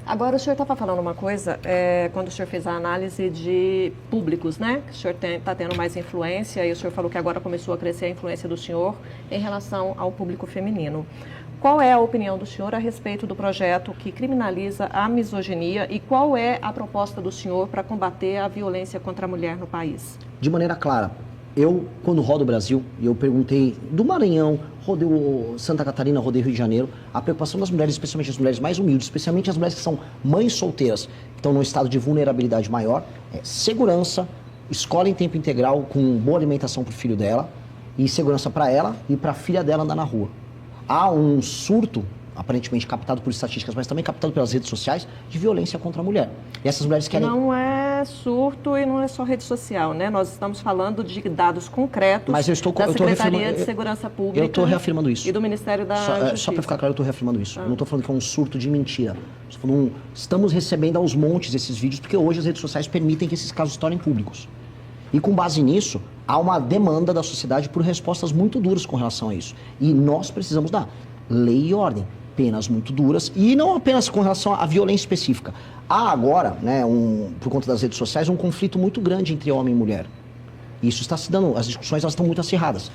Agora, o senhor estava falando uma coisa, quando o senhor fez a análise de públicos, né? Que o senhor está tendo mais influência, e o senhor falou que agora começou a crescer a influência do senhor em relação ao público feminino. Qual é a opinião do senhor a respeito do projeto que criminaliza a misoginia e qual é a proposta do senhor para combater a violência contra a mulher no país? De maneira clara, eu, quando rodo o Brasil, eu perguntei do Maranhão, rodei Santa Catarina, rodei Rio de Janeiro, a preocupação das mulheres, especialmente as mulheres mais humildes, especialmente as mulheres que são mães solteiras, que estão num estado de vulnerabilidade maior, é segurança, escola em tempo integral com boa alimentação para o filho dela e segurança para ela e para a filha dela andar na rua. Há um surto, aparentemente captado por estatísticas, mas também captado pelas redes sociais, de violência contra a mulher. E essas mulheres querem... Não é surto e não é só rede social, né? Nós estamos falando de dados concretos mas da Secretaria de Segurança Pública. Eu estou reafirmando isso. E do Ministério da Justiça. Só para ficar claro, eu estou reafirmando isso. Eu não estou falando que é um surto de mentira. Estamos recebendo aos montes esses vídeos, porque hoje as redes sociais permitem que esses casos se tornem públicos. E com base nisso, há uma demanda da sociedade por respostas muito duras com relação a isso. E nós precisamos dar lei e ordem, penas muito duras, e não apenas com relação à violência específica. Há agora, né, por conta das redes sociais, um conflito muito grande entre homem e mulher. Isso está se dando, as discussões elas estão muito acirradas.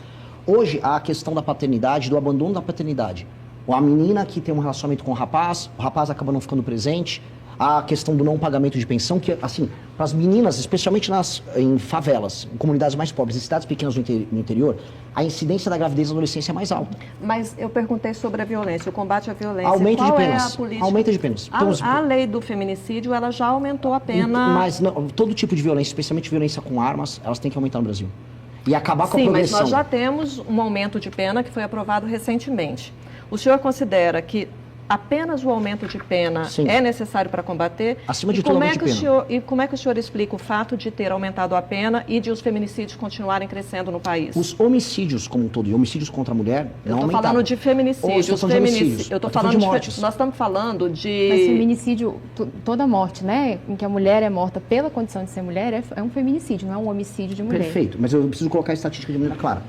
Hoje, há a questão da paternidade, do abandono da paternidade. A menina que tem um relacionamento com o rapaz acaba não ficando presente. A questão do não pagamento de pensão, que, assim, para as meninas, especialmente em favelas, em comunidades mais pobres, em cidades pequenas no interior, a incidência da gravidez na adolescência é mais alta. Mas eu perguntei sobre a violência, o combate à violência. Aumento Qual de penas. É a política? Aumento de penas. A lei do feminicídio, ela já aumentou a pena... Mas não, todo tipo de violência, especialmente violência com armas, elas têm que aumentar no Brasil. E acabar com a progressão. Sim, mas nós já temos um aumento de pena que foi aprovado recentemente. O senhor considera que apenas o aumento de pena Sim. é necessário para combater? Acima de tudo, aumento de pena. E como é que o senhor explica o fato de ter aumentado a pena e de os feminicídios continuarem crescendo no país? Os homicídios como um todo, e homicídios contra a mulher, não aumentaram. Eu estou falando de feminicídios. Eu estou falando de mortes. Nós estamos falando de... Mas feminicídio, toda morte, né, em que a mulher é morta pela condição de ser mulher, é um feminicídio, não é um homicídio de mulher. Perfeito, mas eu preciso colocar a estatística de maneira clara.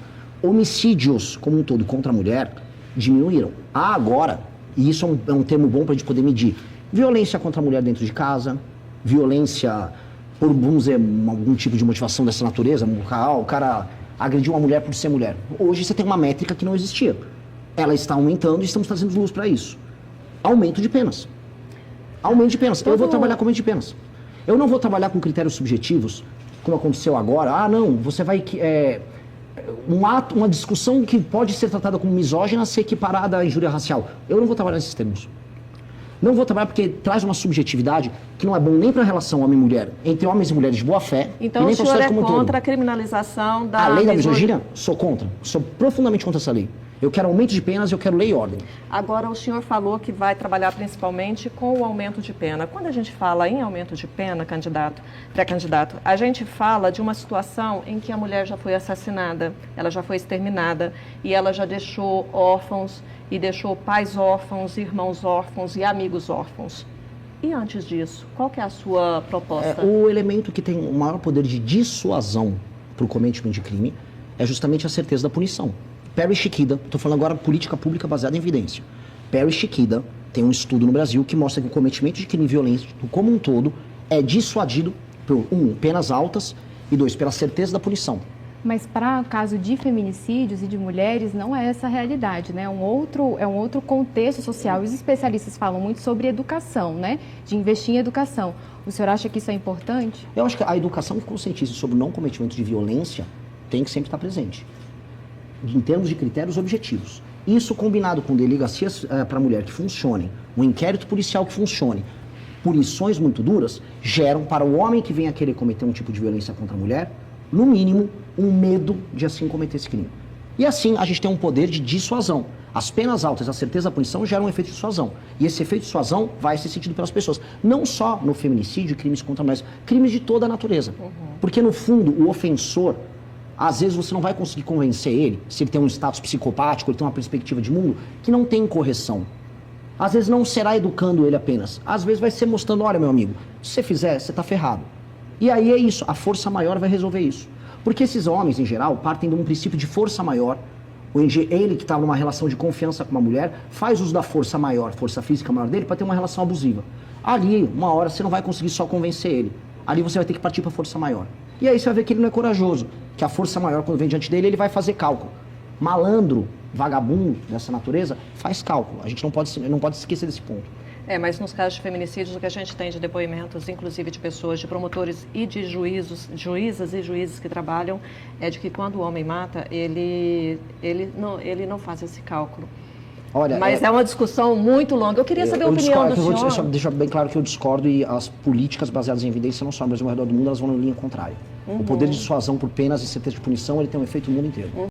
Homicídios como um todo contra a mulher diminuíram. Há agora... E isso é um termo bom para a gente poder medir. Violência contra a mulher dentro de casa, violência por, vamos dizer, algum tipo de motivação dessa natureza. O cara agrediu uma mulher por ser mulher. Hoje você tem uma métrica que não existia. Ela está aumentando e estamos trazendo luz para isso. Aumento de penas. Aumento de penas. Eu vou trabalhar com aumento de penas. Eu não vou trabalhar com critérios subjetivos, como aconteceu agora. Ah, não, você vai... uma discussão que pode ser tratada como misógina ser equiparada à injúria racial. Eu não vou trabalhar nesses termos. Não vou trabalhar porque traz uma subjetividade que não é bom nem para a relação homem-mulher, entre homens e mulheres de boa fé, então, e nem o senhor é como contra a criminalização da... A lei da misoginia? Sou contra. Sou profundamente contra essa lei. Eu quero aumento de penas, eu quero lei e ordem. Agora, o senhor falou que vai trabalhar principalmente com o aumento de pena. Quando a gente fala em aumento de pena, pré-candidato, a gente fala de uma situação em que a mulher já foi assassinada, ela já foi exterminada e ela já deixou órfãos e deixou pais órfãos, irmãos órfãos e amigos órfãos. E antes disso, qual que é a sua proposta? O elemento que tem o maior poder de dissuasão para o cometimento de crime é justamente a certeza da punição. Perry Chiquida, estou falando agora política pública baseada em evidência. Perry Chiquida tem um estudo no Brasil que mostra que o cometimento de crime violento como um todo é dissuadido por, penas altas e 2, pela certeza da punição. Mas para o caso de feminicídios e de mulheres, não é essa a realidade, né? É um outro contexto social. Os especialistas falam muito sobre educação, né? De investir em educação. O senhor acha que isso é importante? Eu acho que a educação que conscientiza sobre o não cometimento de violência tem que sempre estar presente, em termos de critérios objetivos. Isso combinado com delegacias para a mulher que funcionem, um inquérito policial que funcione, punições muito duras, geram para o homem que venha querer cometer um tipo de violência contra a mulher, no mínimo, um medo de assim cometer esse crime. E assim a gente tem um poder de dissuasão. As penas altas, a certeza da punição geram um efeito de dissuasão. E esse efeito de dissuasão vai ser sentido pelas pessoas. Não só no feminicídio, crimes contra mulheres, crimes de toda a natureza. Porque no fundo, o ofensor, às vezes você não vai conseguir convencer ele, se ele tem um status psicopático, ele tem uma perspectiva de mundo, que não tem correção. Às vezes não será educando ele apenas. Às vezes vai ser mostrando, olha meu amigo, se você fizer, você está ferrado. E aí é isso, a força maior vai resolver isso. Porque esses homens, em geral, partem de um princípio de força maior, Ele que está numa relação de confiança com uma mulher, faz uso da força maior, força física maior dele, para ter uma relação abusiva. Ali, uma hora, você não vai conseguir só convencer ele. Ali você vai ter que partir para força maior. E aí você vai ver que ele não é corajoso, que a força maior, quando vem diante dele, ele vai fazer cálculo. Malandro, vagabundo dessa natureza, faz cálculo. A gente não pode esquecer desse ponto. Mas nos casos de feminicídios, o que a gente tem de depoimentos, inclusive de pessoas, de promotores e de juízas e juízes que trabalham, é de que quando o homem mata, ele não faz esse cálculo. Olha, mas é uma discussão muito longa. Eu queria saber a opinião do senhor. Só deixar bem claro que eu discordo, e as políticas baseadas em evidência não só no Brasil, mas ao redor do mundo, elas vão na linha contrária. O poder de dissuasão por penas e certeza de punição, ele tem um efeito no mundo inteiro.